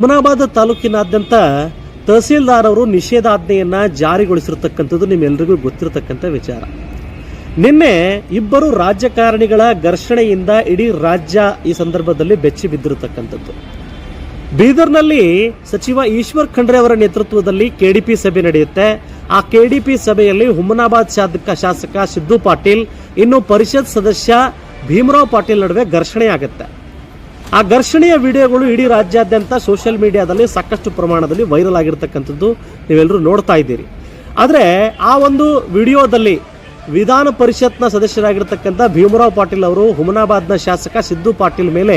ಹುಮನಾಬಾದ್ ತಾಲೂಕಿನಾದ್ಯಂತ ತಹಸೀಲ್ದಾರ್ ಅವರು ನಿಷೇಧಾಜ್ಞೆಯನ್ನ ಜಾರಿಗೊಳಿಸಿರತಕ್ಕಂಥದ್ದು ನಿಮ್ಮೆಲ್ಲರಿಗೂ ಗೊತ್ತಿರತಕ್ಕಂಥ ವಿಚಾರ. ನಿನ್ನೆ ಇಬ್ಬರು ರಾಜಕಾರಣಿಗಳ ಘರ್ಷಣೆಯಿಂದ ಇಡೀ ರಾಜ್ಯ ಈ ಸಂದರ್ಭದಲ್ಲಿ ಬೆಚ್ಚಿ ಬಿದ್ದಿರತಕ್ಕಂಥದ್ದು. ಬೀದರ್ನಲ್ಲಿ ಸಚಿವ ಈಶ್ವರ್ ಖಂಡ್ರೆ ಅವರ ನೇತೃತ್ವದಲ್ಲಿ ಕೆಡಿಪಿ ಸಭೆ ನಡೆಯುತ್ತೆ. ಆ ಕೆಡಿಪಿ ಸಭೆಯಲ್ಲಿ ಹುಮನಾಬಾದ್ ಶಾಸಕ ಸಿದ್ದು ಪಾಟೀಲ್ ಇನ್ನು ಪರಿಷತ್ ಸದಸ್ಯ ಭೀಮರಾವ್ ಪಾಟೀಲ್ ನಡುವೆ ಘರ್ಷಣೆ ಆಗುತ್ತೆ. ಆ ಘರ್ಷಣೆಯ ವಿಡಿಯೋಗಳು ಇಡೀ ರಾಜ್ಯಾದ್ಯಂತ ಸೋಷಿಯಲ್ ಮೀಡಿಯಾದಲ್ಲಿ ಸಾಕಷ್ಟು ಪ್ರಮಾಣದಲ್ಲಿ ವೈರಲ್ ಆಗಿರ್ತಕ್ಕಂಥದ್ದು ನೀವೆಲ್ಲರೂ ನೋಡ್ತಾ ಇದ್ದೀರಿ. ಆದರೆ ಆ ಒಂದು ವಿಡಿಯೋದಲ್ಲಿ ವಿಧಾನ ಪರಿಷತ್ನ ಸದಸ್ಯರಾಗಿರ್ತಕ್ಕಂಥ ಭೀಮರಾವ್ ಪಾಟೀಲ್ ಅವರು ಹುಮನಾಬಾದ್ನ ಶಾಸಕ ಸಿದ್ದು ಪಾಟೀಲ್ ಮೇಲೆ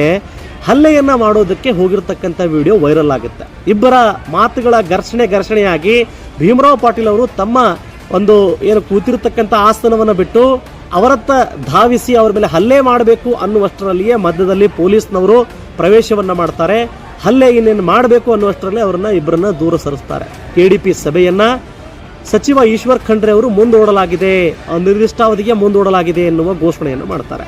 ಹಲ್ಲೆಯನ್ನ ಮಾಡೋದಕ್ಕೆ ಹೋಗಿರ್ತಕ್ಕಂಥ ವಿಡಿಯೋ ವೈರಲ್ ಆಗುತ್ತೆ. ಇಬ್ಬರ ಮಾತುಗಳ ಘರ್ಷಣೆಯಾಗಿ ಭೀಮರಾವ್ ಪಾಟೀಲ್ ಅವರು ತಮ್ಮ ಒಂದು ಏನು ಕೂತಿರ್ತಕ್ಕಂಥ ಆಸನವನ್ನು ಬಿಟ್ಟು ಅವರತ್ತ ಧಾವಿಸಿ ಅವರ ಮೇಲೆ ಹಲ್ಲೆ ಮಾಡಬೇಕು ಅನ್ನುವಷ್ಟರಲ್ಲಿಯೇ ಮಧ್ಯದಲ್ಲಿ ಪೊಲೀಸ್ನವರು ಪ್ರವೇಶವನ್ನು ಮಾಡ್ತಾರೆ. ಹಲ್ಲೆ ಇನ್ನೇನು ಮಾಡಬೇಕು ಅನ್ನುವಷ್ಟರಲ್ಲಿ ಇಬ್ಬರನ್ನ ದೂರ ಸರಿಸ್ತಾರೆ. ಕೆಡಿಪಿ ಸಭೆಯನ್ನ ಸಚಿವ ಈಶ್ವರ್ ಖಂಡ್ರೆ ಅವರು ಮುಂದೂಡಲಾಗಿದೆ, ನಿರ್ದಿಷ್ಟಾವಧಿಗೆ ಮುಂದೂಡಲಾಗಿದೆ ಎನ್ನುವ ಘೋಷಣೆಯನ್ನು ಮಾಡ್ತಾರೆ.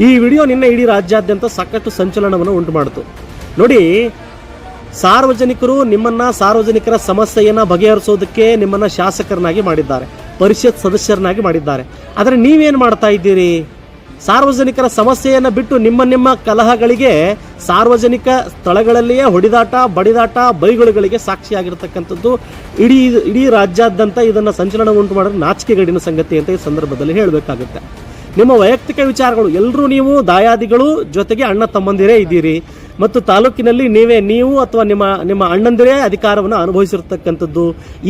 ಈ ವಿಡಿಯೋ ನಿನ್ನೆ ಇಡೀ ರಾಜ್ಯಾದ್ಯಂತ ಸಾಕಷ್ಟು ಸಂಚಲನವನ್ನು ಉಂಟು ಮಾಡಿತು. ನೋಡಿ, ಸಾರ್ವಜನಿಕರು ಸಾರ್ವಜನಿಕರ ಸಮಸ್ಯೆಯನ್ನು ಬಗೆಹರಿಸೋದಕ್ಕೆ ನಿಮ್ಮನ್ನ ಶಾಸಕರನ್ನಾಗಿ ಮಾಡಿದ್ದಾರೆ, ಪರಿಷತ್ ಸದಸ್ಯರನ್ನಾಗಿ ಮಾಡಿದ್ದಾರೆ. ಆದರೆ ನೀವೇನು ಮಾಡ್ತಾ ಇದ್ದೀರಿ? ಸಾರ್ವಜನಿಕರ ಸಮಸ್ಯೆಯನ್ನು ಬಿಟ್ಟು ನಿಮ್ಮ ಕಲಹಗಳಿಗೆ ಸಾರ್ವಜನಿಕ ಸ್ಥಳಗಳಲ್ಲಿಯೇ ಹೊಡಿದಾಟ, ಬಡಿದಾಟ, ಬೈಗುಳುಗಳಿಗೆ ಸಾಕ್ಷಿಯಾಗಿರ್ತಕ್ಕಂಥದ್ದು ಇಡೀ ರಾಜ್ಯಾದ್ಯಂತ ಇದನ್ನು ಸಂಚಲನ ಉಂಟು ಮಾಡಿದ್ರೆ ನಾಚಿಕೆಗೇಡಿನ ಸಂಗತಿ ಅಂತ ಈ ಸಂದರ್ಭದಲ್ಲಿ ಹೇಳಬೇಕಾಗುತ್ತೆ. ನಿಮ್ಮ ವೈಯಕ್ತಿಕ ವಿಚಾರಗಳು, ಎಲ್ಲರೂ ನೀವು ದಾಯಾದಿಗಳು, ಜೊತೆಗೆ ಅಣ್ಣ ತಮ್ಮಂದಿರೇ ಇದ್ದೀರಿ ಮತ್ತು ತಾಲೂಕಿನಲ್ಲಿ ನೀವು ಅಥವಾ ನಿಮ್ಮ ಅಣ್ಣಂದಿರೇ ಅಧಿಕಾರವನ್ನು ಅನುಭವಿಸಿರ್ತಕ್ಕಂಥದ್ದು.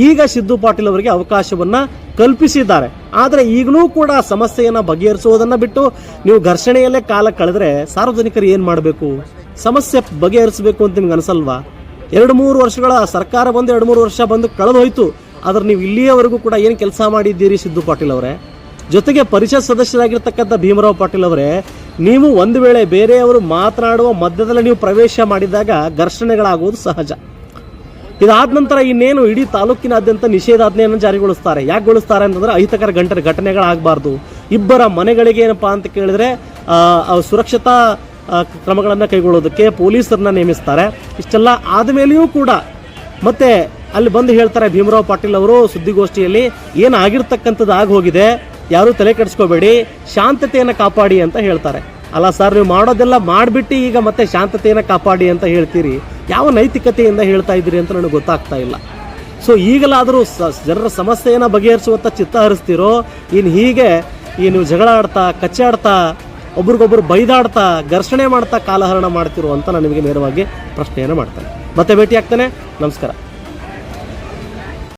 ಈಗ ಸಿದ್ದು ಪಾಟೀಲ್ ಅವರಿಗೆ ಅವಕಾಶವನ್ನ ಕಲ್ಪಿಸಿದ್ದಾರೆ. ಆದರೆ ಈಗಲೂ ಕೂಡ ಸಮಸ್ಯೆಯನ್ನು ಬಗೆಹರಿಸುವುದನ್ನು ಬಿಟ್ಟು ನೀವು ಘರ್ಷಣೆಯಲ್ಲೇ ಕಾಲ ಕಳೆದ್ರೆ ಸಾರ್ವಜನಿಕರು ಏನು ಮಾಡಬೇಕು? ಸಮಸ್ಯೆ ಬಗೆಹರಿಸಬೇಕು ಅಂತ ನಿಮ್ಗೆ ಅನಿಸಲ್ವಾ? 2-3 ವರ್ಷಗಳ ಸರ್ಕಾರ ಬಂದು 2-3 ವರ್ಷ ಬಂದು ಕಳೆದು ಹೋಯ್ತು. ಆದ್ರೆ ನೀವು ಇಲ್ಲಿಯವರೆಗೂ ಕೂಡ ಏನು ಕೆಲಸ ಮಾಡಿದ್ದೀರಿ ಸಿದ್ದು ಪಾಟೀಲ್ ಅವರೇ? ಜೊತೆಗೆ ಪರಿಷತ್ ಸದಸ್ಯರಾಗಿರ್ತಕ್ಕಂಥ ಭೀಮರಾವ್ ಪಾಟೀಲ್ ಅವರೇ, ನೀವು ಒಂದು ವೇಳೆ ಬೇರೆಯವರು ಮಾತನಾಡುವ ಮಧ್ಯದಲ್ಲಿ ನೀವು ಪ್ರವೇಶ ಮಾಡಿದಾಗ ಘರ್ಷಣೆಗಳಾಗುವುದು ಸಹಜ. ಇದಾದ ನಂತರ ಇನ್ನೇನು ಇಡೀ ತಾಲೂಕಿನಾದ್ಯಂತ ನಿಷೇಧಾಜ್ಞೆಯನ್ನು ಜಾರಿಗೊಳಿಸ್ತಾರೆ. ಯಾಕೆ ಗೊಳಿಸ್ತಾರೆ ಅಂತಂದ್ರೆ ಅಹಿತಕರ ಘಟನೆಗಳಾಗಬಾರ್ದು. ಇಬ್ಬರ ಮನೆಗಳಿಗೆ ಏನಪ್ಪಾ ಅಂತ ಕೇಳಿದ್ರೆ ಸುರಕ್ಷತಾ ಕ್ರಮಗಳನ್ನು ಕೈಗೊಳ್ಳೋದಕ್ಕೆ ಪೊಲೀಸರನ್ನ ನೇಮಿಸ್ತಾರೆ. ಇಷ್ಟೆಲ್ಲ ಆದಮೇಲೆಯೂ ಕೂಡ ಮತ್ತೆ ಅಲ್ಲಿ ಬಂದು ಹೇಳ್ತಾರೆ ಭೀಮರಾವ್ ಪಾಟೀಲ್ ಅವರು ಸುದ್ದಿಗೋಷ್ಠಿಯಲ್ಲಿ, ಏನಾಗಿರ್ತಕ್ಕಂಥದ್ದು ಆಗೋಗಿದೆ, ಯಾರು ತಲೆ ಕೆಡಿಸ್ಕೋಬೇಡಿ, ಶಾಂತತೆಯನ್ನು ಕಾಪಾಡಿ ಅಂತ ಹೇಳ್ತಾರೆ. ಅಲ್ಲ ಸರ್, ನೀವು ಮಾಡೋದೆಲ್ಲ ಮಾಡಿಬಿಟ್ಟು ಈಗ ಮತ್ತೆ ಶಾಂತತೆಯನ್ನು ಕಾಪಾಡಿ ಅಂತ ಹೇಳ್ತೀರಿ. ಯಾವ ನೈತಿಕತೆಯಿಂದ ಹೇಳ್ತಾ ಇದ್ದೀರಿ ಅಂತ ನನಗೆ ಗೊತ್ತಾಗ್ತಾ ಇಲ್ಲ. ಸೊ ಈಗಲಾದರೂ ಜನರ ಸಮಸ್ಯೆಯನ್ನು ಬಗೆಹರಿಸುವಂಥ ಚಿತ್ತ ಹರಿಸ್ತಿರೋ, ಇನ್ನು ಹೀಗೆ ನೀವು ಜಗಳ ಆಡ್ತಾ, ಕಚ್ಚಾಡ್ತಾ, ಒಬ್ರಿಗೊಬ್ರು ಬೈದಾಡ್ತಾ, ಘರ್ಷಣೆ ಮಾಡ್ತಾ ಕಾಲಹರಣ ಮಾಡ್ತಿರೋ ಅಂತ ನಾನು ನಿಮಗೆ ನೇರವಾಗಿ ಪ್ರಶ್ನೆಯನ್ನು ಮಾಡ್ತೇನೆ. ಮತ್ತೆ ಭೇಟಿ ಆಗ್ತೇನೆ. ನಮಸ್ಕಾರ.